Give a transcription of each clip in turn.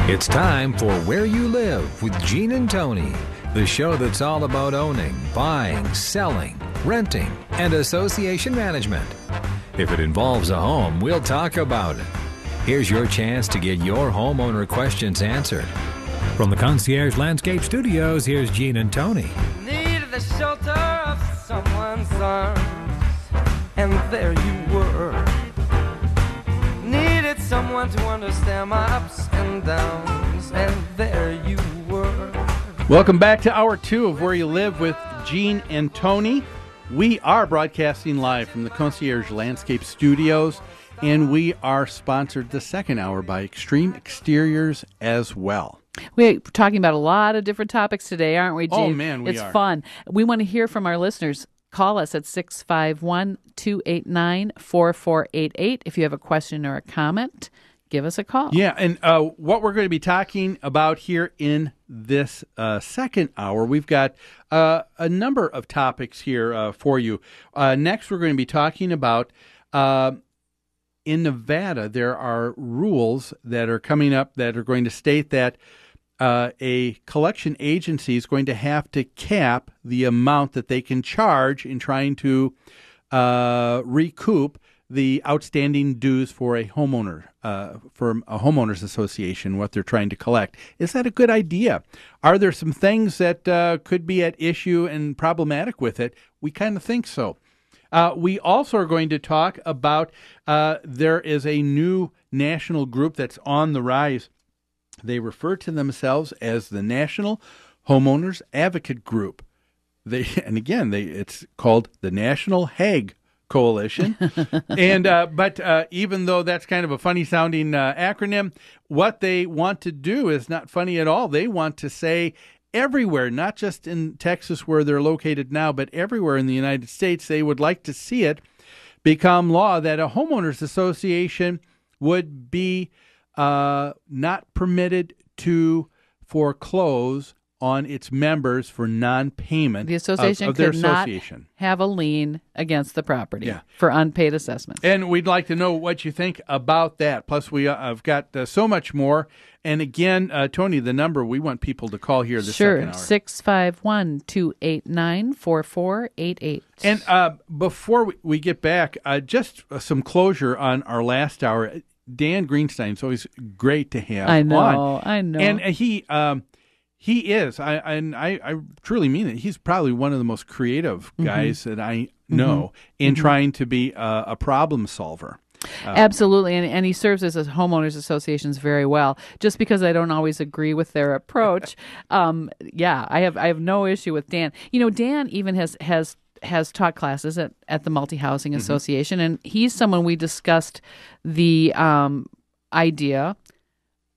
It's time for Where You Live with Gene and Tony, the show that's all about owning, buying, selling, renting, and association management. If it involves a home, we'll talk about it. Here's your chance to get your homeowner questions answered. From the Concierge Landscape Studios, here's Gene and Tony. Needed the shelter of someone's arms, and there you were. Needed someone to understand my ups and downs, and there you were. Welcome back to Hour 2 of Where You Live with Gene and Tony. We are broadcasting live from the Concierge Landscape Studios, and we are sponsored the second hour by Extreme Exteriors as well. We're talking about a lot of different topics today, aren't we, Gene? Oh, man, we are. It's fun. We want to hear from our listeners. Call us at 651-289-4488. If you have a question or a comment, give us a call. Yeah, and what we're going to be talking about here in this second hour, we've got a number of topics here for you. Next, we're going to be talking about, in Nevada, there are rules that are coming up that are going to state that a collection agency is going to have to cap the amount that they can charge in trying to recoup the outstanding dues for a homeowner, for a homeowners association, what they're trying to collect. Is that a good idea? Are there some things that could be at issue and problematic with it? We kind of think so. We also are going to talk about there is a new national group that's on the rise. They refer to themselves as the National Homeowners Advocate Group. It's called the National Hague Coalition. But even though that's kind of a funny sounding acronym, what they want to do is not funny at all. They want to say everywhere, not just in Texas where they're located now, but everywhere in the United States, they would like to see it become law that a homeowners association would be not permitted to foreclose on its members for non-payment The association of their could not association. have a lien against the property for unpaid assessments. And we'd like to know what you think about that. Plus, I've got so much more. And again, Tony, the number we want people to call here this second hour. 651-289-4488. And before we get back, just some closure on our last hour. Dan Greenstein's always great to have I know. And he is, I truly mean it, he's probably one of the most creative guys that I know in trying to be a problem solver. Absolutely, and he serves as a homeowners associations very well. Just because I don't always agree with their approach, I have no issue with Dan. You know, Dan even has taught classes at the Multi-Housing Association, and he's someone we discussed the idea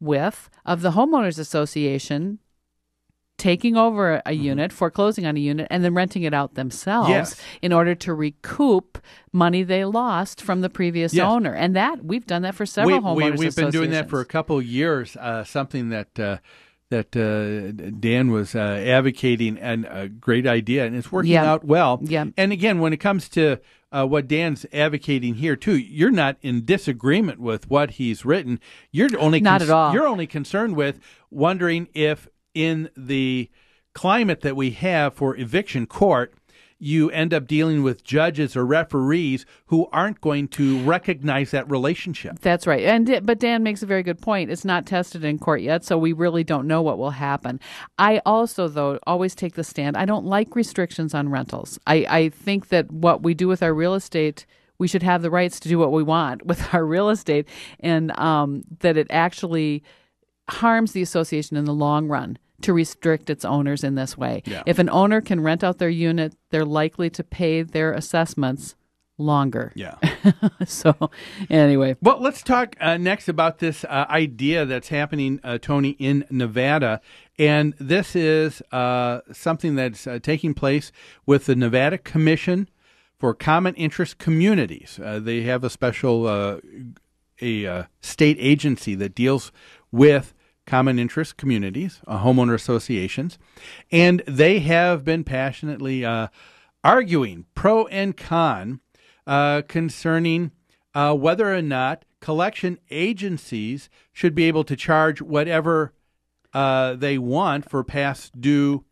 of the homeowners association taking over a unit, foreclosing on a unit, and then renting it out themselves in order to recoup money they lost from the previous owner. And that we've done that for several homeowners We've been doing that associations. for a couple of years, something that Dan was advocating, and a great idea, and it's working out well. Yeah. And again, when it comes to what Dan's advocating here, too, you're not in disagreement with what he's written. You're only not at all. You're only concerned with wondering if in the climate that we have for eviction court, you end up dealing with judges or referees who aren't going to recognize that relationship. That's right. But Dan makes a very good point. It's not tested in court yet, so we really don't know what will happen. I also, though, always take the stand. I don't like restrictions on rentals. I think that what we do with our real estate, we should have the rights to do what we want with our real estate, and that it actually harms the association in the long run to restrict its owners in this way. Yeah. If an owner can rent out their unit, they're likely to pay their assessments longer. Yeah. So, anyway. Well, let's talk next about this idea that's happening, Tony, in Nevada. And this is something that's taking place with the Nevada Commission for Common Interest Communities. They have a special state agency that deals with common interest communities, homeowner associations, and they have been passionately arguing pro and con concerning whether or not collection agencies should be able to charge whatever they want for past due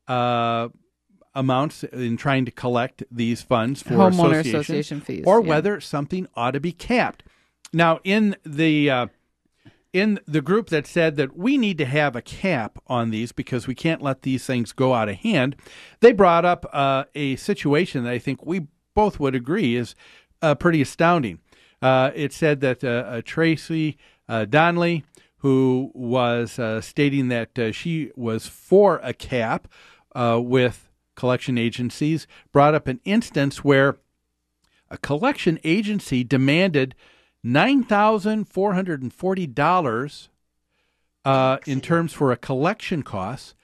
amounts in trying to collect these funds for Homeowner association fees, or yeah. whether something ought to be capped. Now, in the group that said that we need to have a cap on these because we can't let these things go out of hand, they brought up a situation that I think we both would agree is pretty astounding. It said that Tracy Donnelly, who was stating that she was for a cap with collection agencies, brought up an instance where a collection agency demanded $9,440 in terms for a collection cost,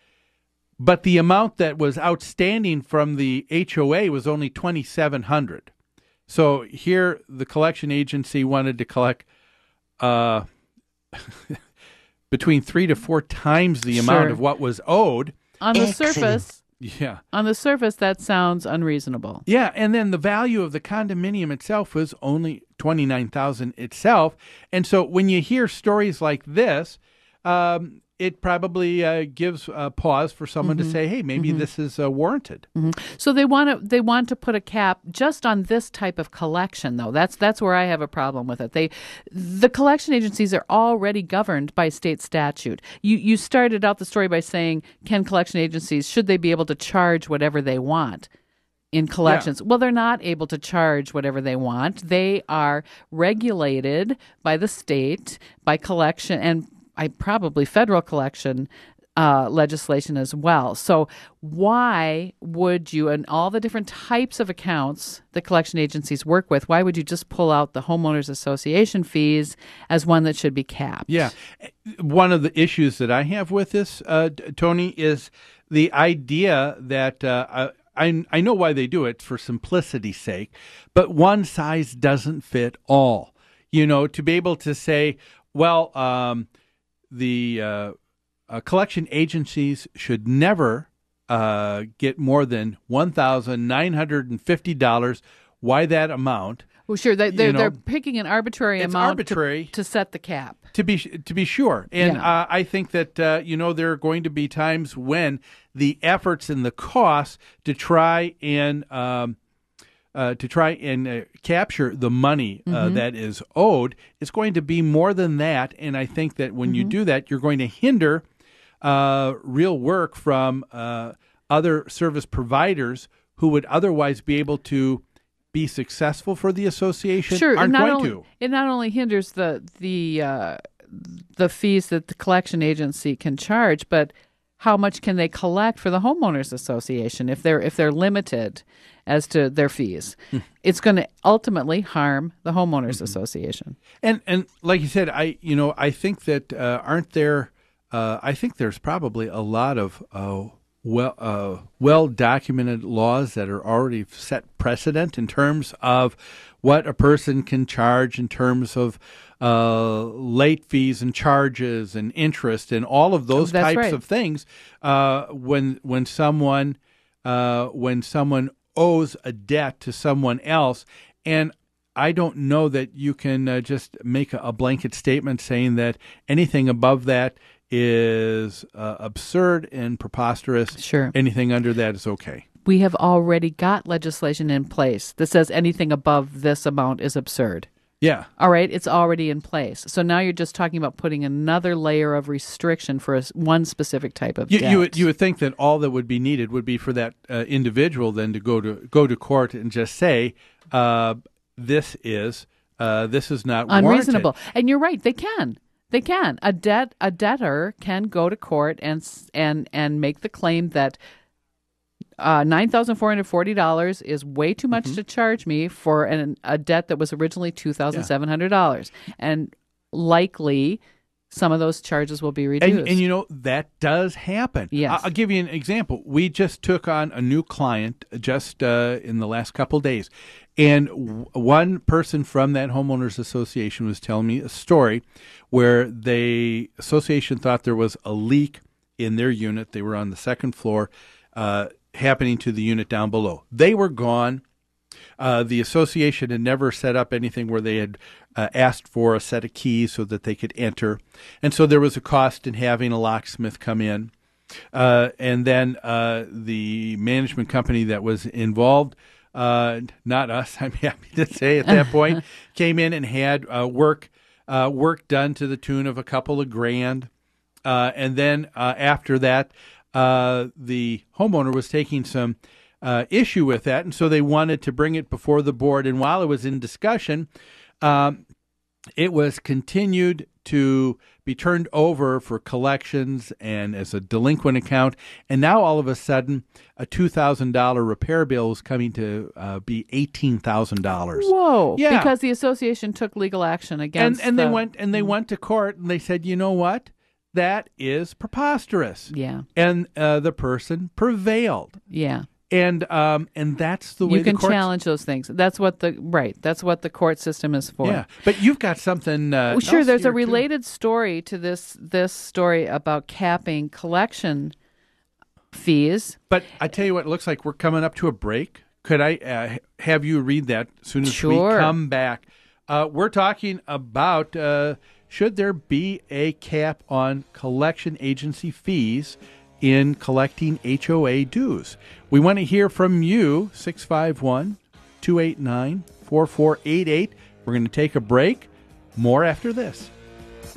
but the amount that was outstanding from the HOA was only $2,700. So here, the collection agency wanted to collect between 3 to 4 times the amount of what was owed. On the surface, yeah. On the surface, that sounds unreasonable. Yeah, and then the value of the condominium itself was only $29,000 itself, and so when you hear stories like this, it probably gives a pause for someone to say, "Hey, maybe this is warranted." So they want to put a cap just on this type of collection, though. That's where I have a problem with it. The collection agencies are already governed by state statute. You started out the story by saying, can collection agencies, should they be able to charge whatever they want in collections? Yeah. Well, they're not able to charge whatever they want. They are regulated by the state, by collection, and probably federal collection legislation as well. So why would you, and all the different types of accounts the collection agencies work with, why would you just pull out the homeowners association fees as one that should be capped? Yeah. One of the issues that I have with this, Tony, is the idea that I know why they do it, for simplicity's sake, but one size doesn't fit all. You know, to be able to say, well, the collection agencies should never get more than $1,950. Why that amount? Well, sure, they're picking an arbitrary amount to set the cap. To be sure, and I think that there are going to be times when the efforts and the costs to try and capture the money that is owed is going to be more than that. And I think that when you do that, you're going to hinder real work from other service providers who would otherwise be able to be successful for the association. Sure, aren't going to. It not only hinders the fees that the collection agency can charge, but how much can they collect for the homeowners association if they're limited as to their fees? It's going to ultimately harm the homeowners association. And like you said, I think that I think there's probably a lot of well documented laws that are already set precedent in terms of what a person can charge in terms of late fees and charges and interest and all of those types of things. When someone owes a debt to someone else, and I don't know that you can just make a blanket statement saying that anything above that is absurd and preposterous. Sure. Anything under that is okay. We have already got legislation in place that says anything above this amount is absurd. Yeah. All right, it's already in place. So now you're just talking about putting another layer of restriction for one specific type of debt. You would think that all that would be needed would be for that individual then to go to court and just say this is not unreasonable. warranted. And you're right, they can. They can. A debtor can go to court and make the claim that $9,440 is way too much to charge me for a debt that was originally $2,700. And likely some of those charges will be reduced. And that does happen. Yes. I'll give you an example. We just took on a new client just in the last couple of days. And one person from that homeowners association was telling me a story where the association thought there was a leak in their unit. They were on the second floor, happening to the unit down below. They were gone. The association had never set up anything where they had asked for a set of keys so that they could enter. And so there was a cost in having a locksmith come in. And then the management company that was involved, not us, I'm happy to say at that point, came in and had work done to the tune of a couple of grand. And then after that, the homeowner was taking some issue with that, and so they wanted to bring it before the board. And while it was in discussion, it was continued to be turned over for collections and as a delinquent account. And now all of a sudden, a $2,000 repair bill is coming to be $18,000. Whoa! Yeah, Because the association took legal action against. They went to court and they said, you know what? That is preposterous. Yeah. And the person prevailed. Yeah. And that's the way you can the courts challenge those things. That's what the court system is for. Yeah, but you've got something. Sure, else there's here, a related story to this story about capping collection fees. But I tell you what, it looks like we're coming up to a break. Could I have you read that as soon as we Sure. come back? We're talking about should there be a cap on collection agency fees in collecting HOA dues? We want to hear from you, 651-289-4488. We're going to take a break. More after this.